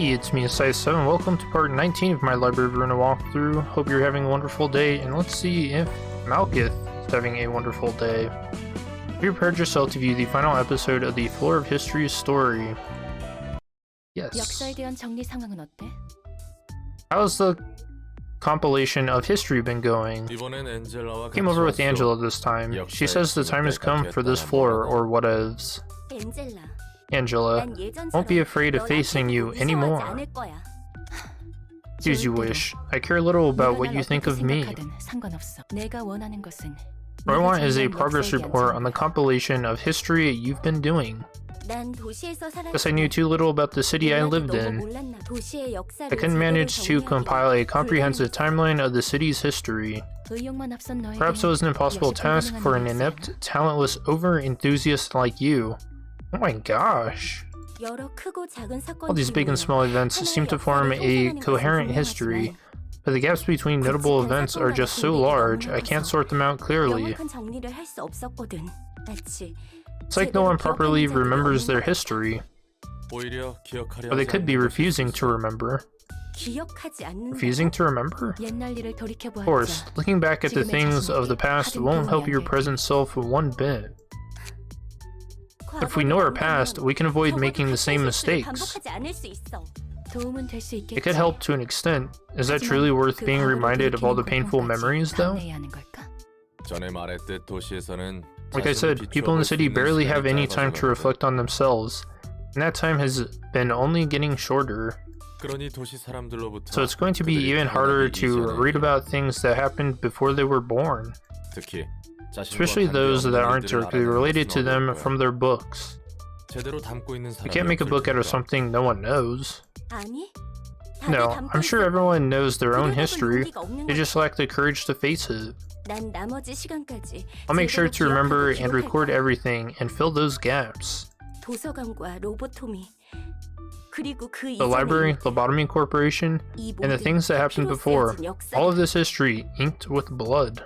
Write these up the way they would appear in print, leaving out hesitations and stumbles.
Hey, it's me, Size7. Welcome to part 19 of my Library of Ruina walkthrough. Hope you're having a wonderful day, and let's see if Malkuth is having a wonderful day. Have you prepared yourself to view the final episode of the Floor of History's story? Yes. How's the compilation of history been going? Came over with Angela this time. She says the time has come for this floor, or whatevs. Angela, won't be afraid of facing you anymore. Do as you wish. I care little about what you think of me. What I want is a progress report on the compilation of history you've been doing. Guess I knew too little about the city I lived in. I couldn't manage to compile a comprehensive timeline of the city's history. Perhaps it was an impossible task for an inept, talentless over-enthusiast like you. Oh my gosh. All these big and small events seem to form a coherent history, but the gaps between notable events are just so large, I can't sort them out clearly. It's like no one properly remembers their history. Or they could be refusing to remember. Refusing to remember? Of course, looking back at the things of the past won't help your present self one bit. But if we know our past, we can avoid making the same mistakes. It could help to an extent. Is that truly worth being reminded of all the painful memories, though? Like I said, people in the city barely have any time to reflect on themselves, and that time has been only getting shorter. So it's going to be even harder to read about things that happened before they were born. Especially those that aren't directly related to them from their books. You can't make a book out of something no one knows. No, I'm sure everyone knows their own history, they just lack the courage to face it. I'll make sure to remember and record everything and fill those gaps. The library, lobotomy corporation, and the things that happened before, all of this history inked with blood.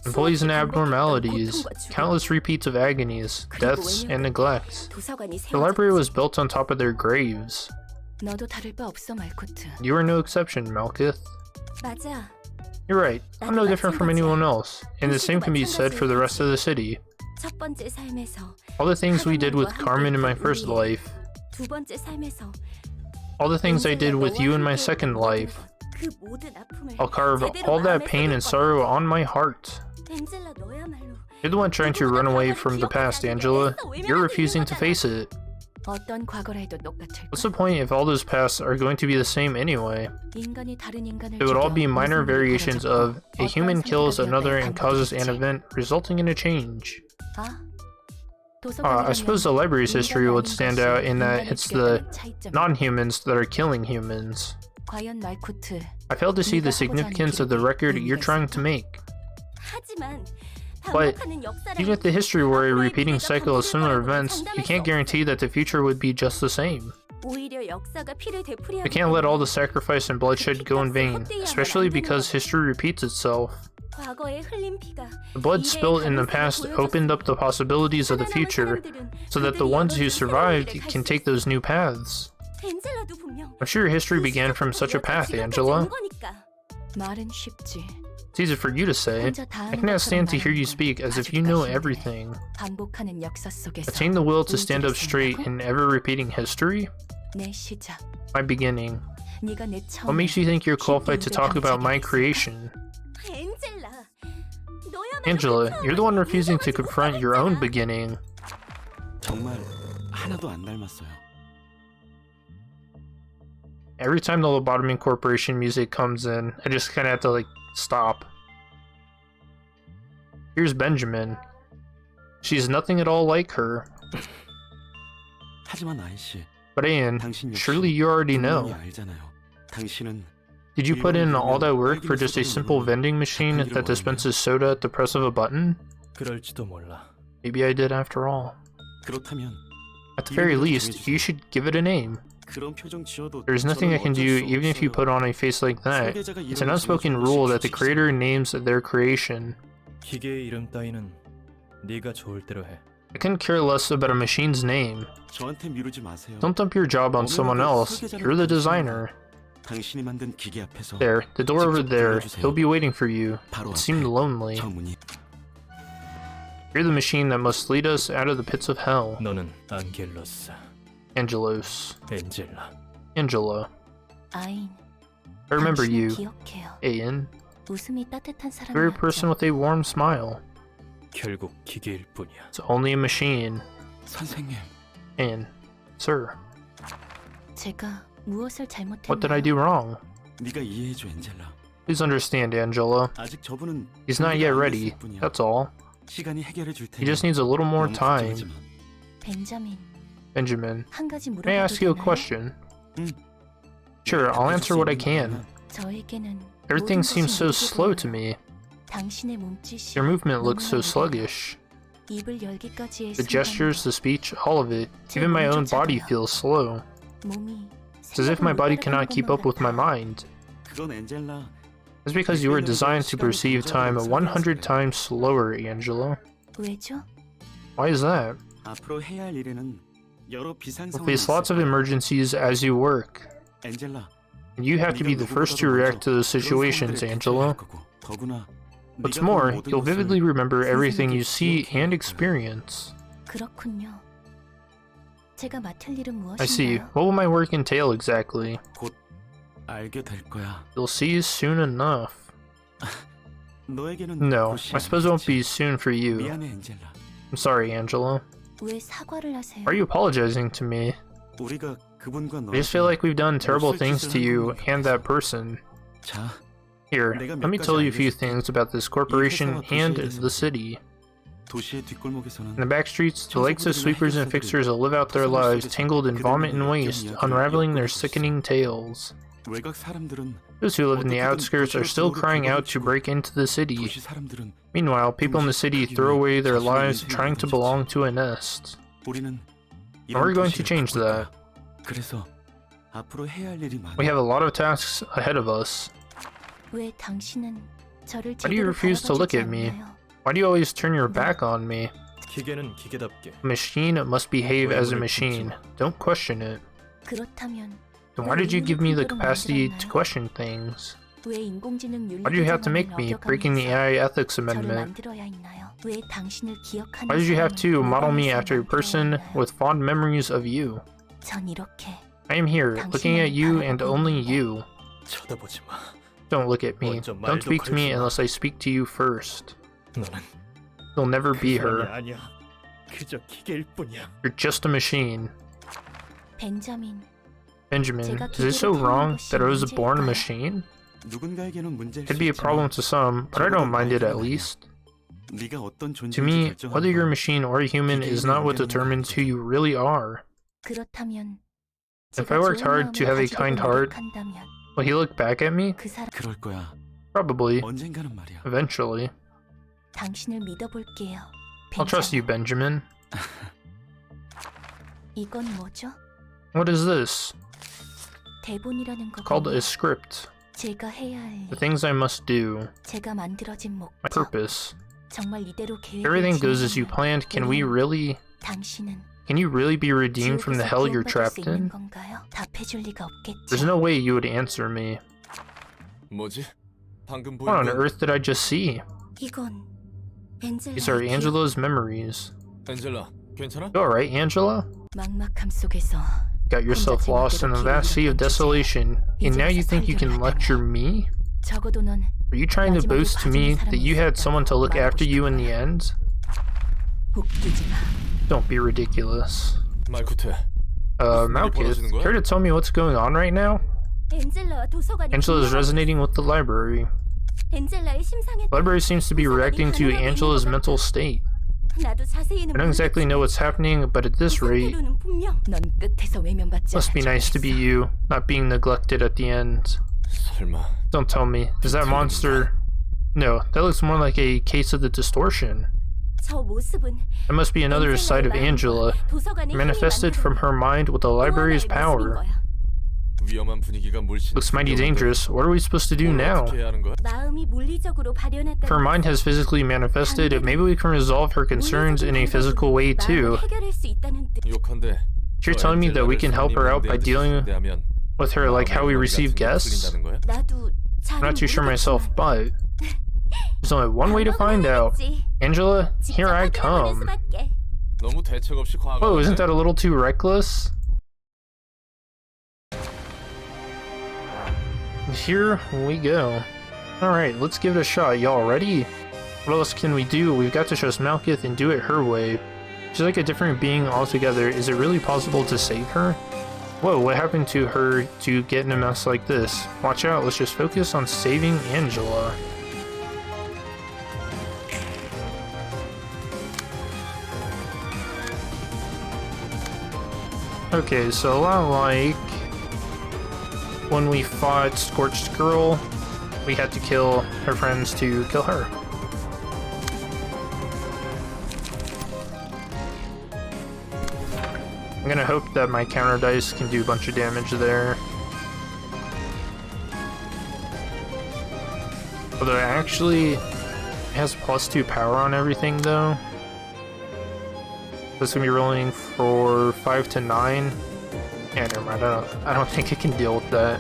Employees and abnormalities, countless repeats of agonies, deaths, and neglects. The library was built on top of their graves. You are no exception, Malkuth. You're right, I'm no different from anyone else, and the same can be said for the rest of the city. All the things we did with Carmen in my first life. All the things I did with you in my second life. I'll carve all that pain and sorrow on my heart. You're the one trying to run away from the past, Angela. You're refusing to face it. What's the point if all those pasts are going to be the same anyway? It would all be minor variations of a human kills another and causes an event, resulting in a change. I suppose the library's history would stand out in that it's the non-humans that are killing humans. I fail to see the significance of the record you're trying to make. But even if the history were a repeating cycle of similar events, you can't guarantee that the future would be just the same. We can't let all the sacrifice and bloodshed go in vain, especially because history repeats itself. The blood spilled in the past opened up the possibilities of the future, so that the ones who survived can take those new paths. I'm sure your history began from such a path, Angela. It's easy for you to say. I cannot stand to hear you speak as if you know everything. Attain the will to stand up straight in ever-repeating history? My beginning. What makes you think you're qualified to talk about my creation? Angela, you're the one refusing to confront your own beginning. Every time the lobotomy corporation music comes in, I just kinda have to like stop. Here's Benjamin. She's nothing at all like her. But Anne, surely you already know. Did you put in all that work for just a simple vending machine that dispenses soda at the press of a button? Maybe I did after all. At the very least, you should give it a name. There's nothing I can do even if you put on a face like that. It's an unspoken rule that the creator names their creation. I couldn't care less about a machine's name. Don't dump your job on someone else. You're the designer. There, the door over there. He'll be waiting for you. It seemed lonely. You're the machine that must lead us out of the pits of hell. Angelos. Angela. I remember you. Ain. You're a person with a warm smile. It's only a machine. And, sir. What did I do wrong? Please understand, Angela. He's not yet ready, that's all. He just needs a little more time. Benjamin, may I ask you a question? Sure, I'll answer what I can. Everything seems so slow to me. Your movement looks so sluggish. The gestures, the speech, all of it. Even my own body feels slow. It's as if my body cannot keep up with my mind. It's because you were designed to perceive time 100 times slower, Angela. Why is that? You'll face lots of emergencies as you work. And you have to be the first to react to those situations, Angela. What's more, you'll vividly remember everything you see and experience. I see. What will my work entail exactly? You'll see soon enough. No, I suppose it won't be soon for you. I'm sorry, Angela. Why are you apologizing to me? I just feel like we've done terrible things to you and that person. Here, let me tell you a few things about this corporation and the city. In the back streets, the likes of sweepers and fixers will live out their lives tangled in vomit and waste, unraveling their sickening tales. Those who live in the outskirts are still crying out to break into the city. Meanwhile, people in the city throw away their lives trying to belong to a nest. And we're going to change that. We have a lot of tasks ahead of us. Why do you refuse to look at me? Why do you always turn your back on me? A machine must behave as a machine. Don't question it. Then why did you give me the capacity to question things? Why do you have to make me, breaking the AI ethics amendment? Why did you have to model me after a person with fond memories of you? I am here, looking at you and only you. Don't look at me. Don't speak to me unless I speak to you first. You'll never be her. You're just a machine. Benjamin, is it so wrong that I was born a machine? It could be a problem to some, but I don't mind it at least. To me, whether you're a machine or a human is not what determines who you really are. If I worked hard to have a kind heart, will he look back at me? Probably. Eventually. I'll trust you, Benjamin. What is this? It's called a script. The things I must do. My purpose. If everything goes as you planned, can you really be redeemed from the hell you're trapped in? There's no way you would answer me. What on earth did I just see? These are Angela's memories. You alright, Angela? Got yourself lost in a vast sea of desolation, and now you think you can lecture me? Are you trying to boast to me that you had someone to look after you in the end? Don't be ridiculous. Malkuth, care to tell me what's going on right now? Angela is resonating with the library. The library seems to be reacting to Angela's mental state. I don't exactly know what's happening, but at this rate, must be nice to be you, not being neglected at the end. Don't tell me, is that monster? No, that looks more like a case of the distortion. That must be another side of Angela, manifested from her mind with the library's power. Looks mighty dangerous. What are we supposed to do now? If her mind has physically manifested, maybe we can resolve her concerns in a physical way too. You're telling me that we can help her out by dealing with her like how we receive guests? I'm not too sure myself, but there's only one way to find out. Angela, here I come. Oh, isn't that a little too reckless? Here we go. Alright, let's give it a shot. Y'all ready? What else can we do? We've got to trust Malkuth and do it her way. She's like a different being altogether. Is it really possible to save her? Whoa, what happened to her to get in a mess like this? Watch out, let's just focus on saving Angela. Okay, so a lot like when we fought Scorched Girl, we had to kill her friends to kill her. I'm gonna hope that my counter dice can do a bunch of damage there. Although it actually has +2 power on everything though. It's gonna be rolling for 5 to 9. Yeah, never mind. I don't think it can deal with that.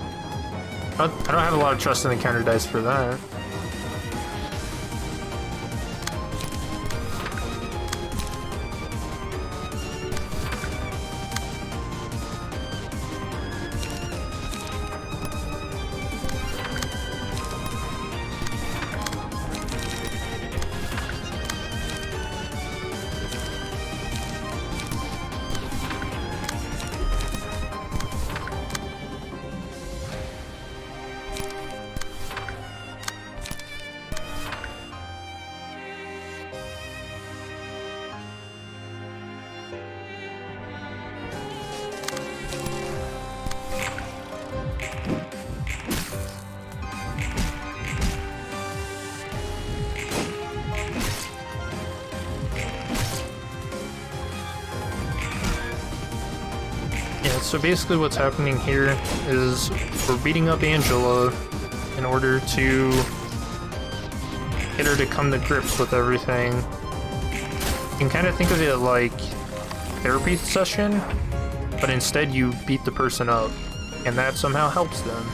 I don't have a lot of trust in the counter dice for that. So basically what's happening here is we're beating up Angela in order to get her to come to grips with everything. You can kind of think of it like therapy session, but instead you beat the person up, and that somehow helps them.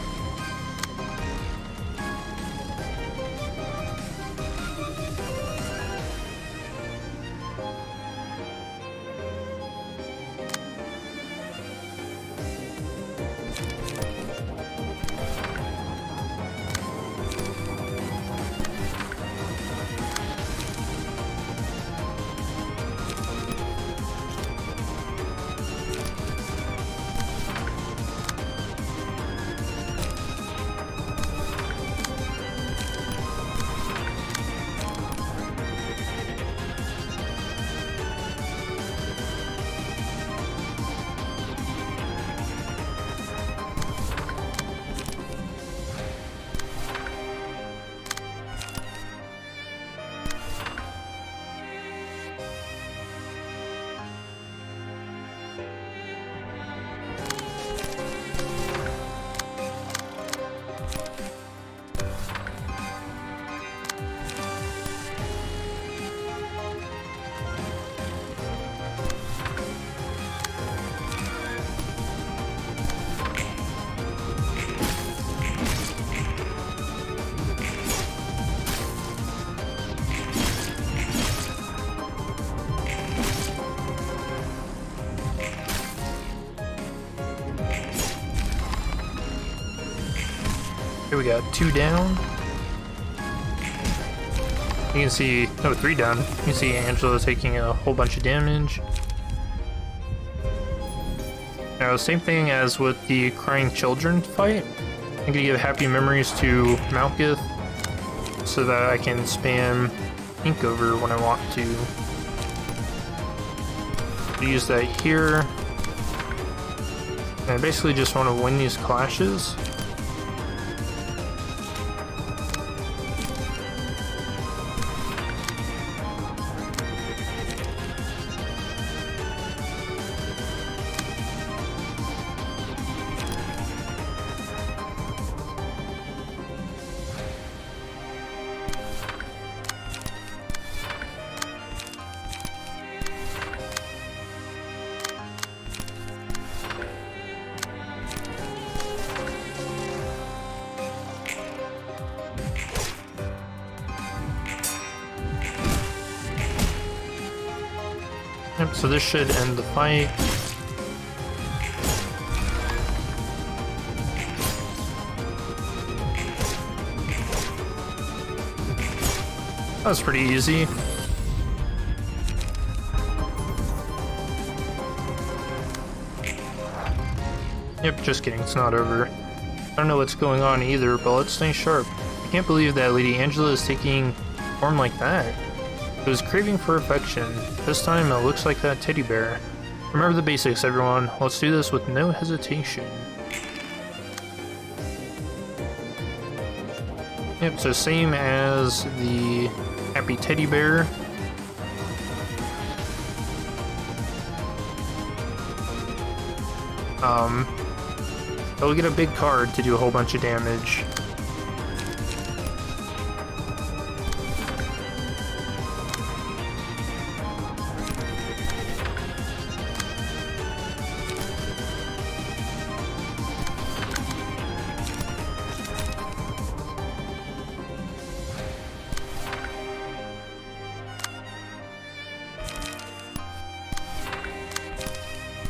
Here we got 2 down. You can see, no, 3 down. You can see Angela taking a whole bunch of damage. Now, same thing as with the Crying Children fight. I'm gonna give happy memories to Malkuth so that I can spam ink over when I want to. Use that here. And I basically just want to win these clashes. So this should end the fight. That was pretty easy. Yep, just kidding, it's not over. I don't know what's going on either, but let's stay sharp. I can't believe that Lady Angela is taking form like that. It was craving for affection. This time it looks like that teddy bear. Remember the basics, everyone. Let's do this with no hesitation. Yep, so same as the happy teddy bear. They'll get a big card to do a whole bunch of damage.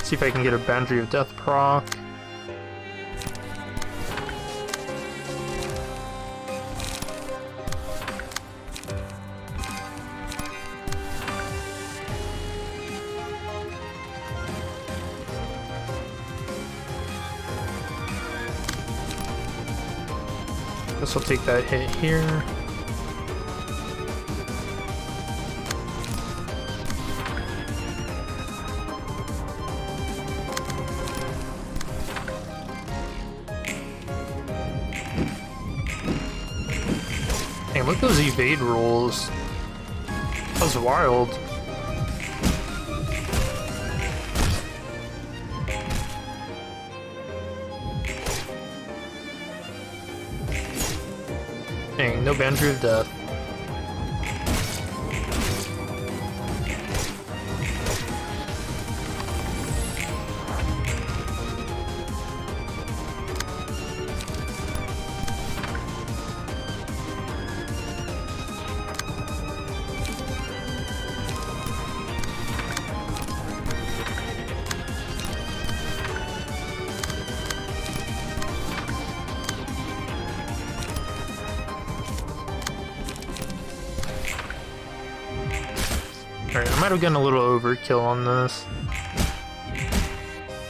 See if I can get a Boundary of Death proc. Guess I'll take that hit here. Dang, look at those evade rolls. That was wild. Dang, no Boundary of Death. Alright, I might have gotten a little overkill on this.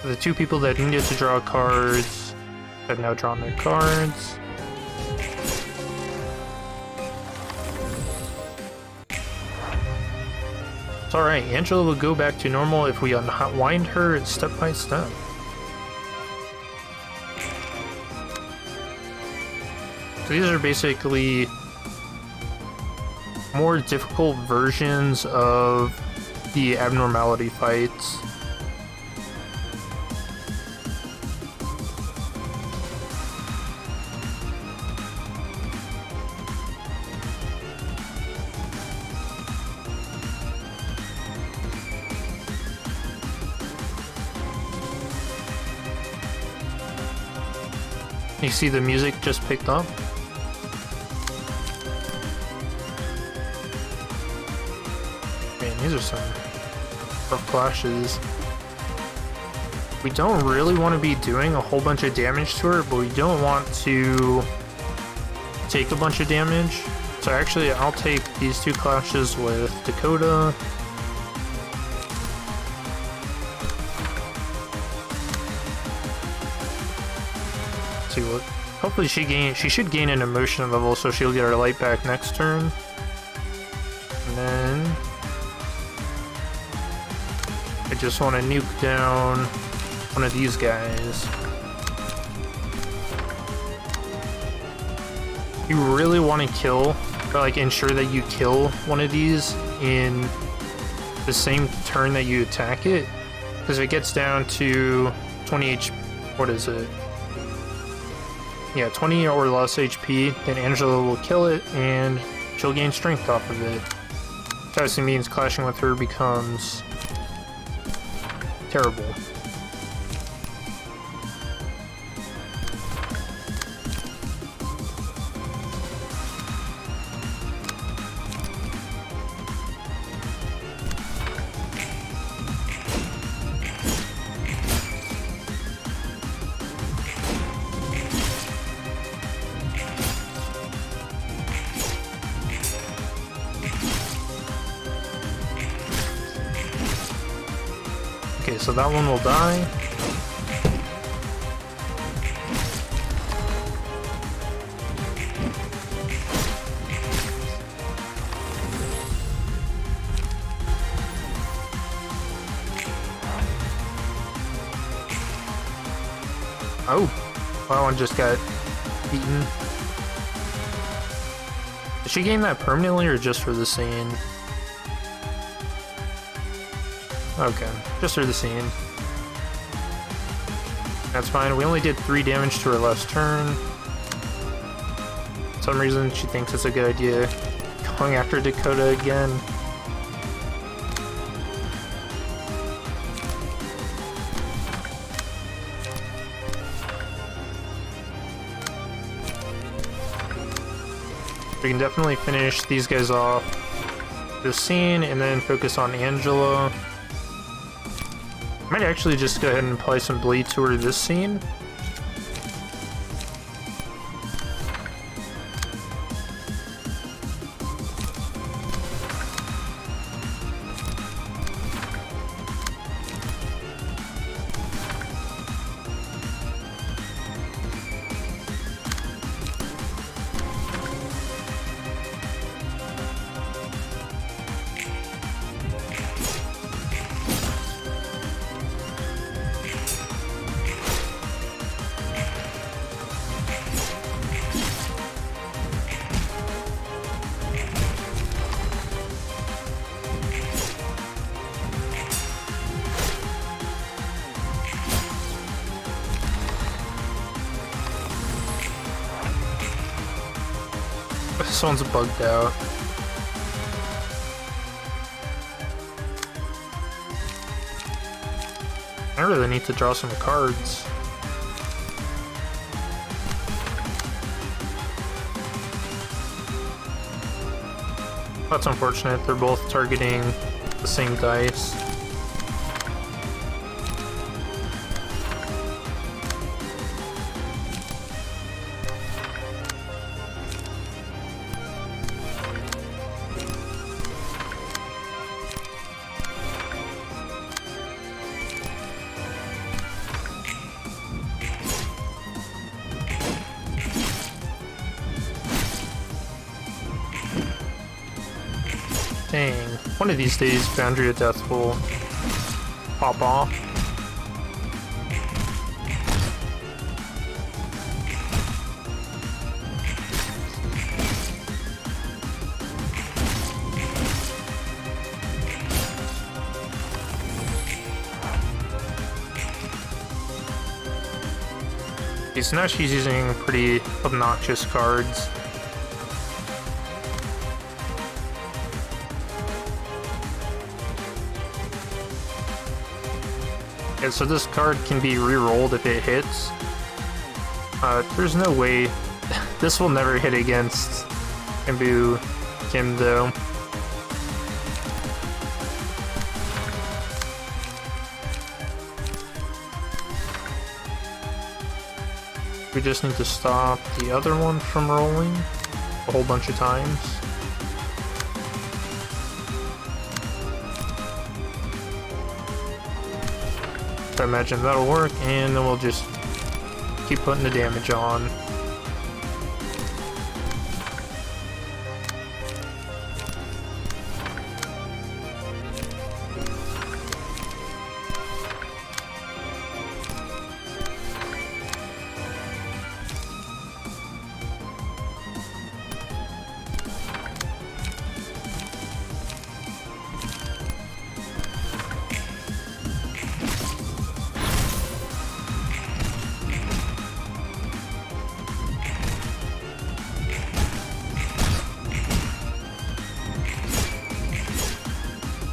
The two people that needed to draw cards have now drawn their cards. It's alright, Angela will go back to normal if we unwind her step by step. So these are basically more difficult versions of the abnormality fights. You see the music just picked up? Man, these are some rough clashes. We don't really want to be doing a whole bunch of damage to her, but we don't want to take a bunch of damage. So actually, I'll take these two clashes with Dakota. Let's see what. Hopefully she should gain an emotion level, so she'll get her light back next turn. And then I just want to nuke down one of these guys. You really want to kill, or like ensure that you kill one of these in the same turn that you attack it, because if it gets down to 20 HP, what is it? Yeah, 20 or less HP, then Angela will kill it and she'll gain strength off of it. Which obviously means clashing with her becomes terrible. so that one will die. Oh, that one just got beaten. Did she gain that permanently or just for the scene? Okay, just for the scene. That's fine. We only did 3 damage to her last turn. For some reason, she thinks it's a good idea going after Dakota again. We can definitely finish these guys off this scene and then focus on Angela. Might actually just go ahead and apply some bleed to her this scene. This one's bugged out. I really need to draw some cards. That's unfortunate, they're both targeting the same dice. Dang, one of these days Boundary of Death will pop off. Okay, so now she's using pretty obnoxious cards. Yeah, so this card can be re-rolled if it hits. There's no way this will never hit against Imbu Kim though. We just need to stop the other one from rolling a whole bunch of times. I imagine that'll work, and then we'll just keep putting the damage on.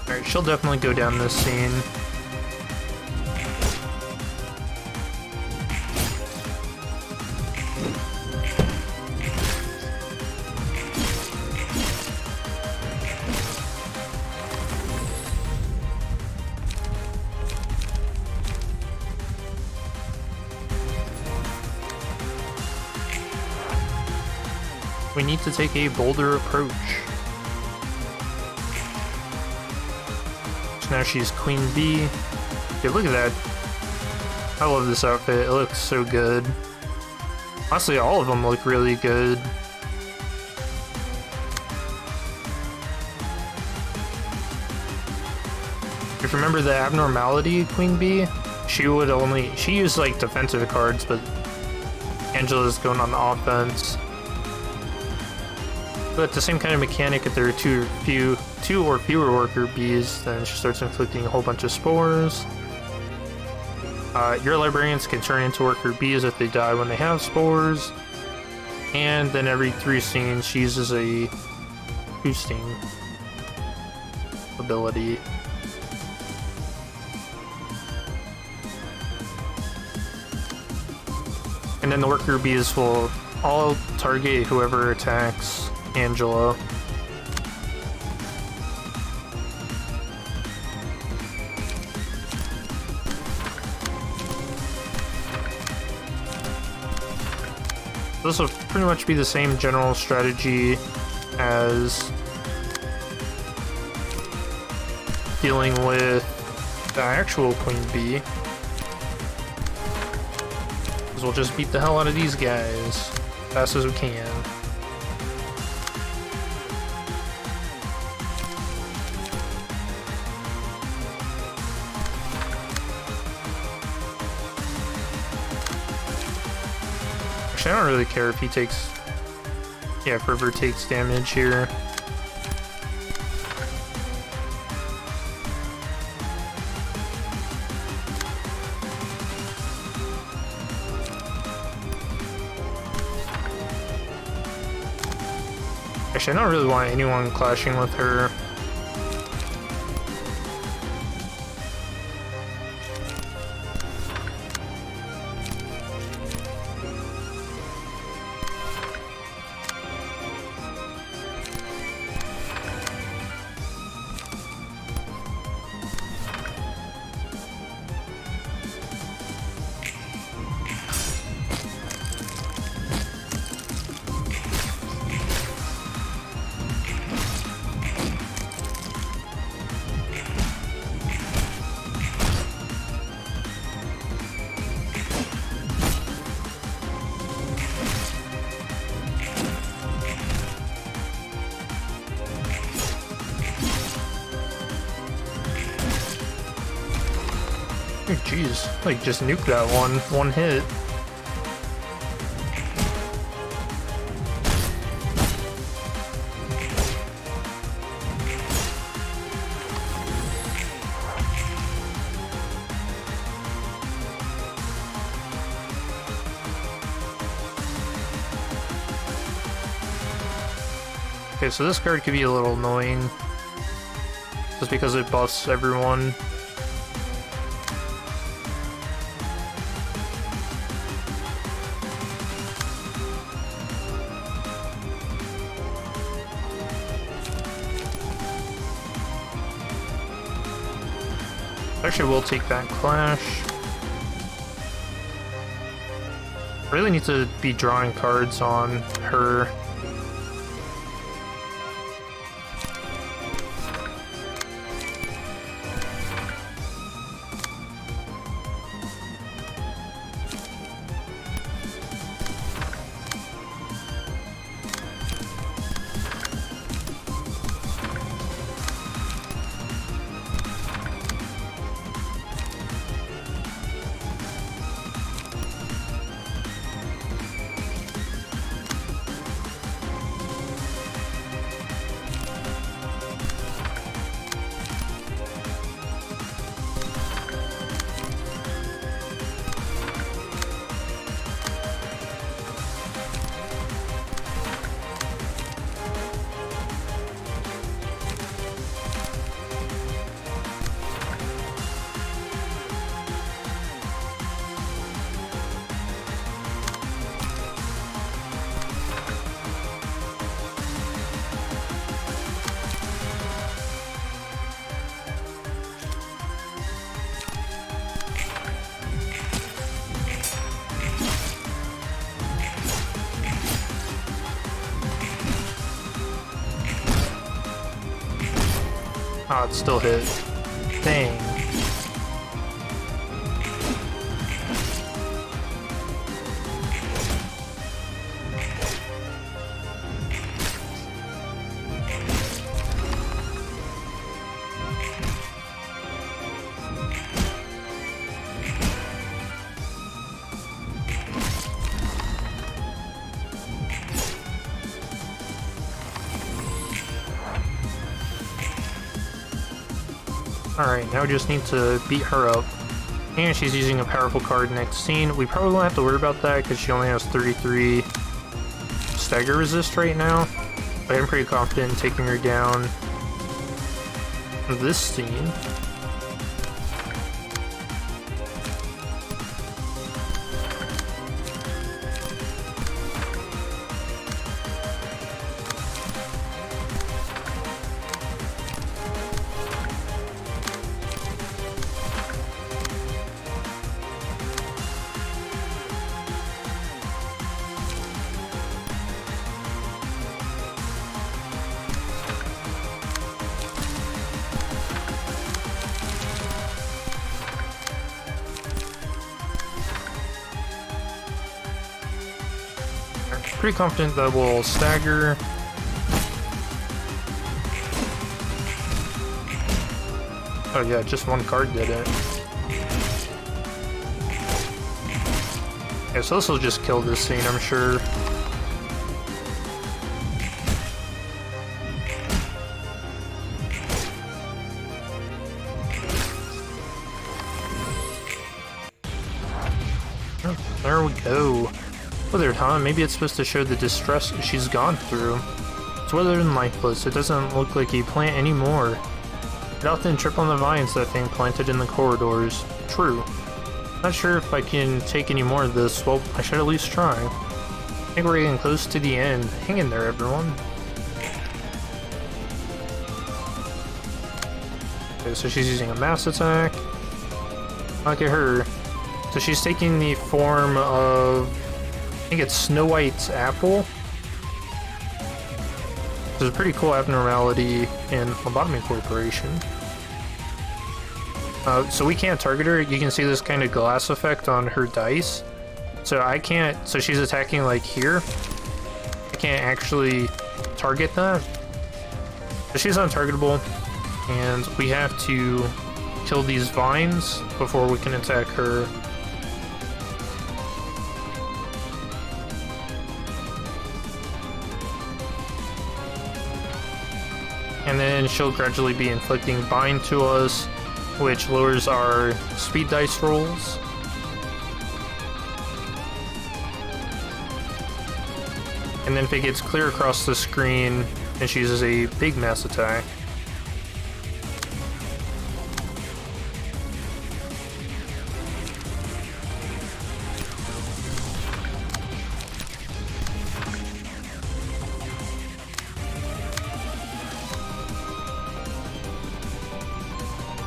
Alright, she'll definitely go down this scene. We need to take a bolder approach. Now she's Queen Bee. Dude, look at that. I love this outfit. It looks so good. Honestly, all of them look really good. If you remember the abnormality Queen Bee, she used like defensive cards, but Angela's going on the offense. But the same kind of mechanic, if there are two or fewer worker bees, then she starts inflicting a whole bunch of spores. Your librarians can turn into worker bees if they die when they have spores. And then every 3 scenes, she uses a boosting ability. And then the worker bees will all target whoever attacks Angela. This will pretty much be the same general strategy as dealing with the actual Queen Bee. Because we'll just beat the hell out of these guys as fast as we can. Actually, I don't really care if he takes... Yeah, if River takes damage here. Actually, I don't really want anyone clashing with her. Oh, jeez, like just nuke that one hit. Okay, so this card could be a little annoying just because it buffs everyone. Actually, we'll take that clash. Really need to be drawing cards on her. Oh, it still hit. Dang. Alright, now we just need to beat her up. And she's using a powerful card next scene. We probably won't have to worry about that because she only has 33 stagger resist right now. But I'm pretty confident in taking her down this scene. Pretty confident that we'll stagger. Oh yeah, just one card did it. Yeah, so this will just kill this scene, I'm sure. Oh, there we go. Withered, huh? Maybe it's supposed to show the distress she's gone through. It's withered and lifeless. It doesn't look like a plant anymore. It often trip on the vines that thing planted in the corridors. True. Not sure if I can take any more of this. Well, I should at least try. I think we're getting close to the end. Hang in there, everyone. Okay, so she's using a mass attack. Look at her. So she's taking the form of... I think it's Snow White's apple. There's a pretty cool abnormality in Lobotomy Corporation. So we can't target her. You can see this kind of glass effect on her dice. So I can't, so she's attacking like here. I can't actually target that. So she's untargetable. And we have to kill these vines before we can attack her. And then she'll gradually be inflicting bind to us, which lowers our speed dice rolls. And then if it gets clear across the screen, then she uses a big mass attack.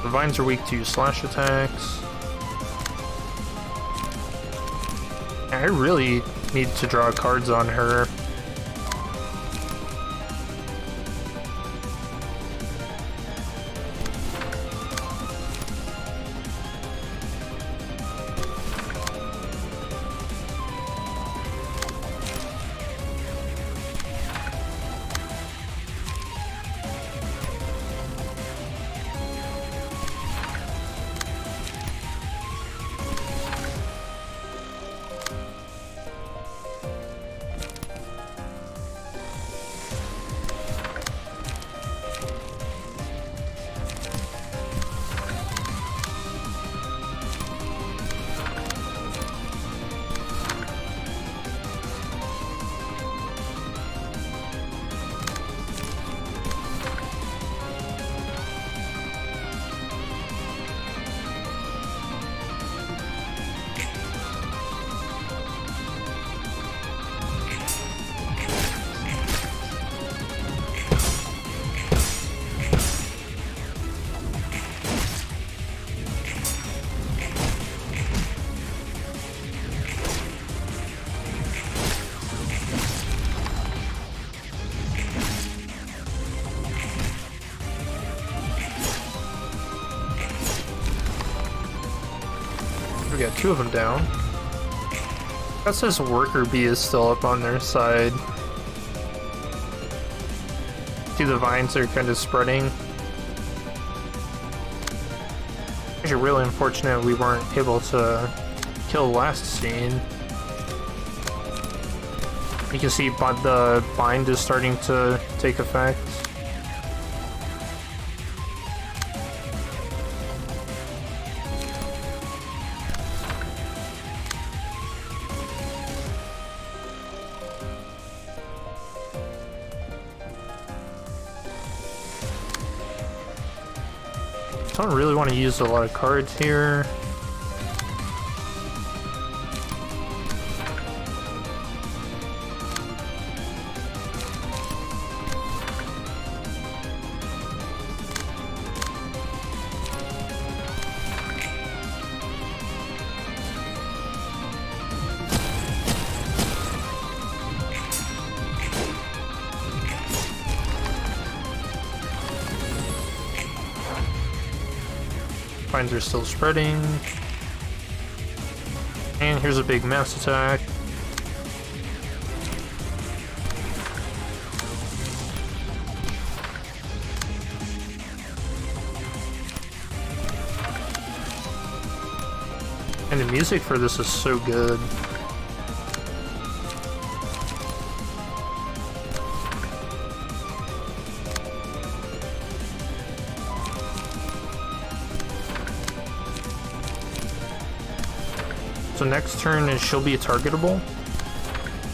The vines are weak to slash attacks. I really need to draw cards on her. We got two of them down. That says worker bee is still up on their side. See, the vines are kind of spreading. Actually, really unfortunate we weren't able to kill last scene. You can see the bind is starting to take effect. Don't really want to use a lot of cards here. Vines are still spreading. And here's a big mass attack. And the music for this is so good. So next turn is she'll be targetable.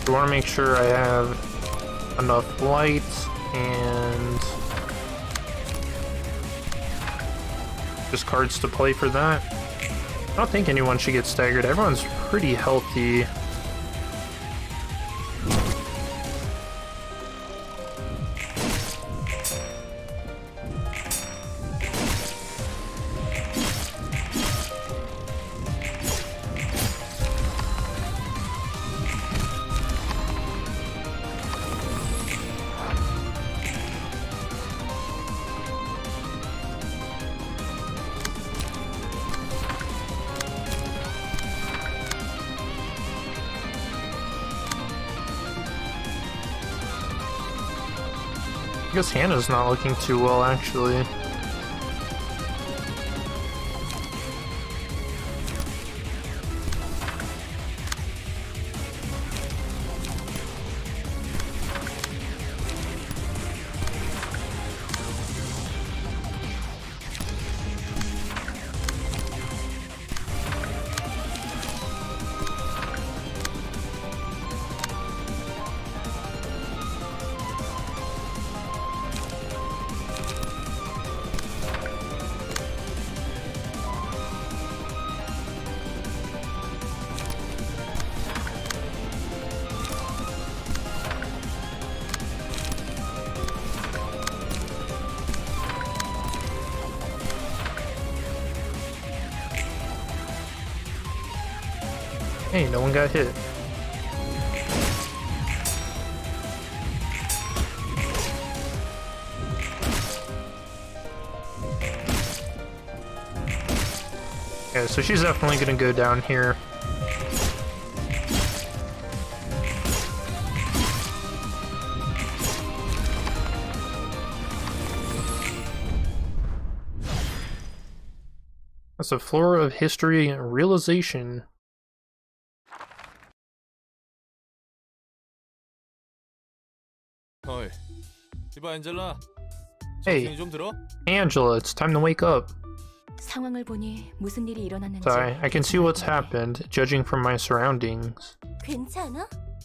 We want to make sure I have enough light and just cards to play for that. I don't think anyone should get staggered. Everyone's pretty healthy. I guess Hannah's not looking too well, actually. Hey, no one got hit. Okay, so she's definitely gonna go down here. That's a Flora of History realization. Hey, Angela, it's time to wake up. Sorry, I can see what's happened, judging from my surroundings.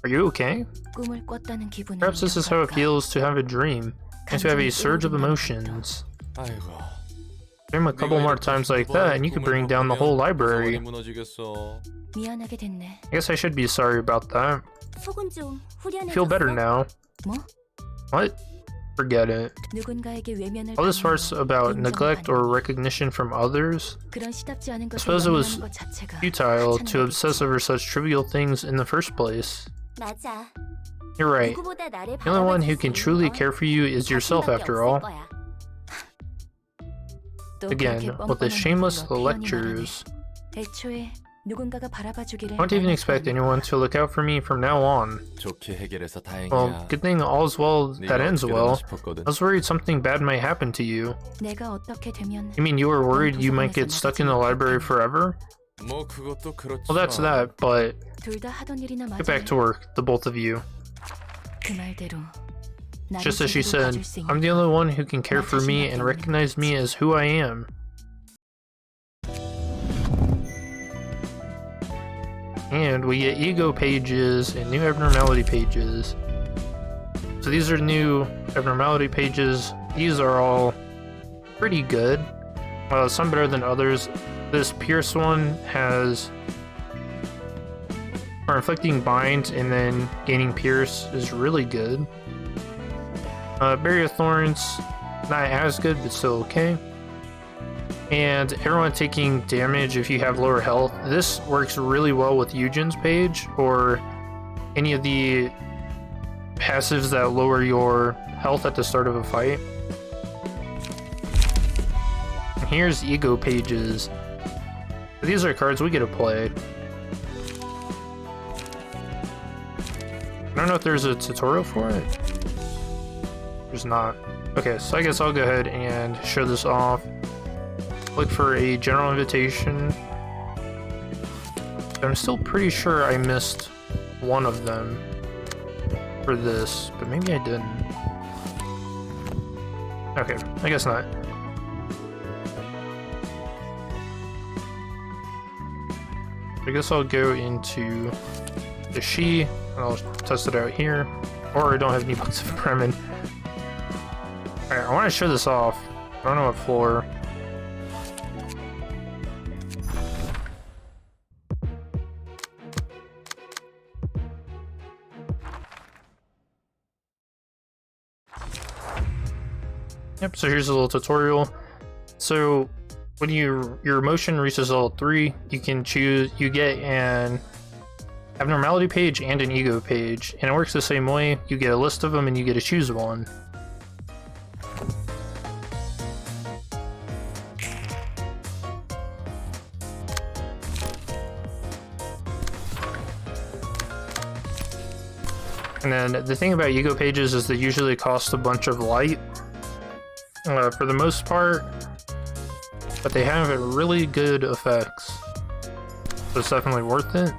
Are you okay? Perhaps this is how it feels to have a dream, and to have a surge of emotions. Dream a couple more times like that, and you could bring down the whole library. I guess I should be sorry about that. I feel better now. What? Forget it. All this farce about neglect or recognition from others? I suppose it was futile to obsess over such trivial things in the first place. You're right. The only one who can truly care for you is yourself after all. Again, with the shameless lectures. I don't even expect anyone to look out for me from now on. Well, good thing all's well that ends well. I was worried something bad might happen to you. You mean you were worried you might get stuck in the library forever? Well, that's that, but get back to work, the both of you. Just as she said, I'm the only one who can care for me and recognize me as who I am. And we get ego pages and new abnormality pages. So these are new abnormality pages. These are all pretty good. Some better than others. This Pierce one has... or inflicting bind and then gaining Pierce is really good. Barrier Thorns, not as good, but still okay. And everyone taking damage if you have lower health. This works really well with Eugen's page, or any of the passives that lower your health at the start of a fight. And here's Ego pages. These are cards we get to play. I don't know if there's a tutorial for it. There's not. Okay, so I guess I'll go ahead and show this off. Look for a general invitation. I'm still pretty sure I missed one of them for this, but maybe I didn't. Okay, I guess not. I guess I'll go into the She, and I'll test it out here. Or I don't have any books of Bremen. Alright, I want to show this off. I don't know what floor. Yep, so here's a little tutorial. So when your emotion reaches level 3, you can choose, you get an abnormality page and an ego page, and it works the same way. You get a list of them and you get to choose one. And then the thing about ego pages is they usually cost a bunch of light. For the most part, but they have really good effects, so it's definitely worth it.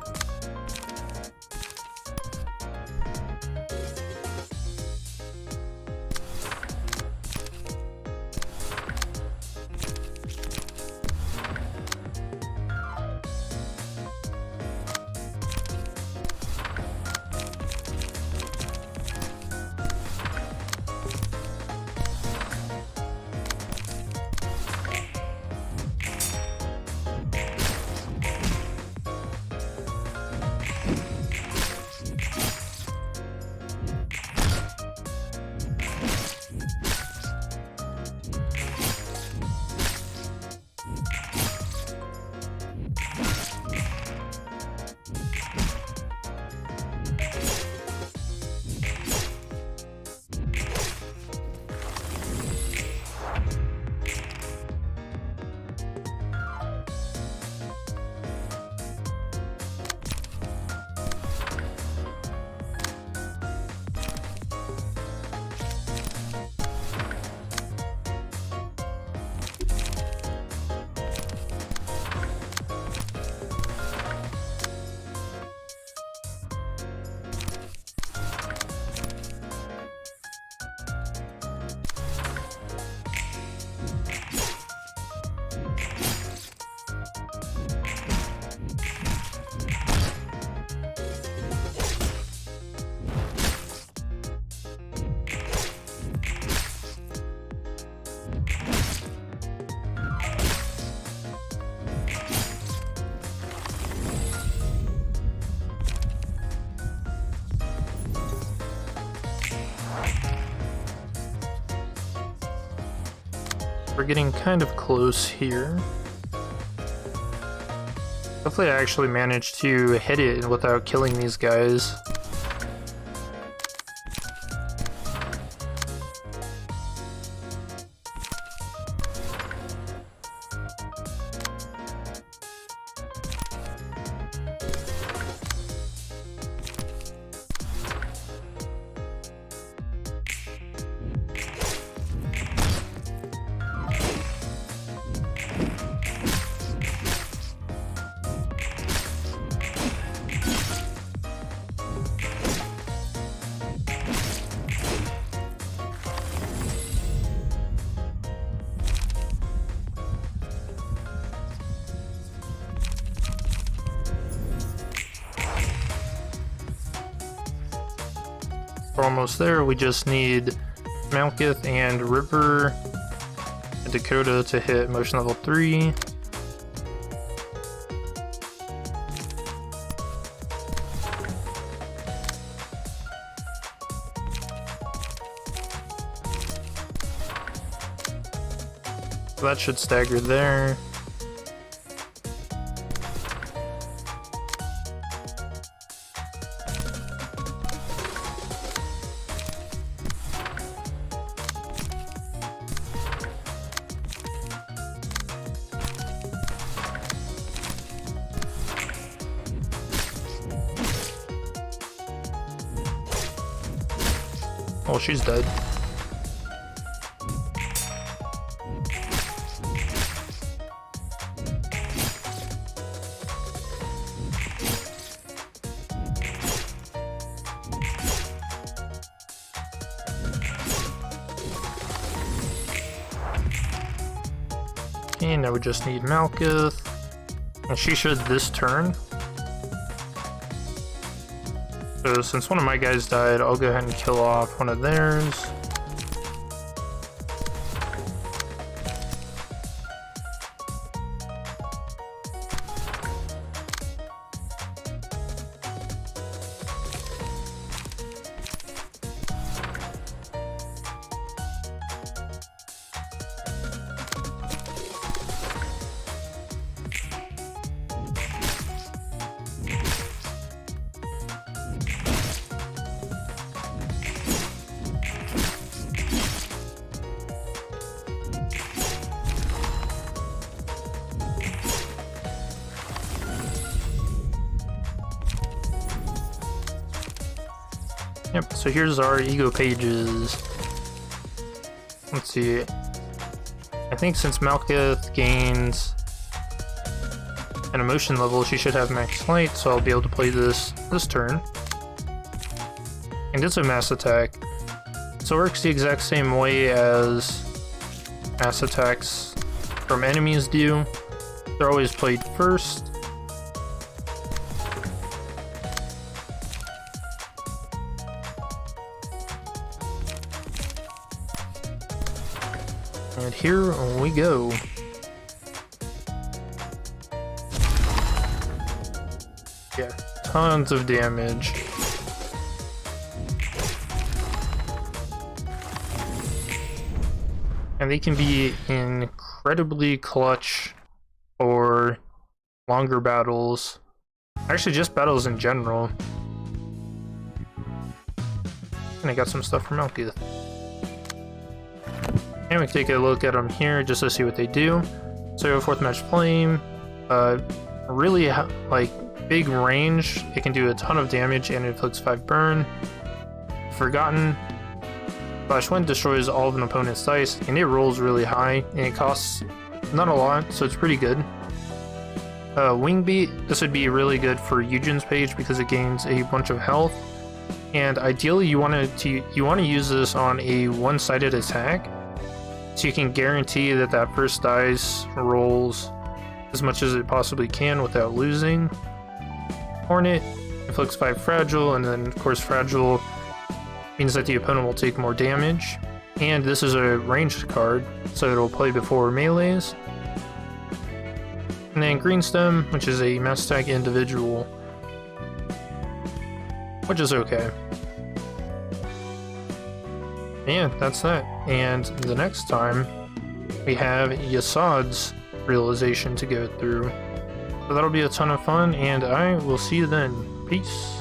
We're getting kind of close here. Hopefully I actually managed to hit it without killing these guys. We're almost there. We just need Malkuth and River Dakota to hit motion level 3. So that should stagger there. Oh, she's dead. Okay, now we just need Malkuth. And she should this turn. So since one of my guys died, I'll go ahead and kill off one of theirs. Yep, so here's our ego pages. Let's see. I think since Malkuth gains an emotion level, she should have max flight, so I'll be able to play this turn. And it's a mass attack. So it works the exact same way as mass attacks from enemies do. They're always played first. And here we go. Yeah, tons of damage. And they can be incredibly clutch for longer battles. Actually, just battles in general. And I got some stuff from Malkuth. And we can take a look at them here just to see what they do. So 4th match flame, really like big range. It can do a ton of damage and it inflicts 5 burn. Forgotten. Flash Wind destroys all of an opponent's dice and it rolls really high and it costs not a lot, so it's pretty good. Wingbeat, this would be really good for Eugen's page because it gains a bunch of health. And ideally you want to use this on a one-sided attack. So you can guarantee that that first dice rolls as much as it possibly can without losing. Hornet inflicts 5 fragile, and then of course fragile means that the opponent will take more damage. And this is a ranged card, so it'll play before melees. And then Green Stem, which is a mass attack individual, which is okay. Yeah, that's that. And the next time, we have Yassad's realization to go through. So that'll be a ton of fun, and I will see you then. Peace.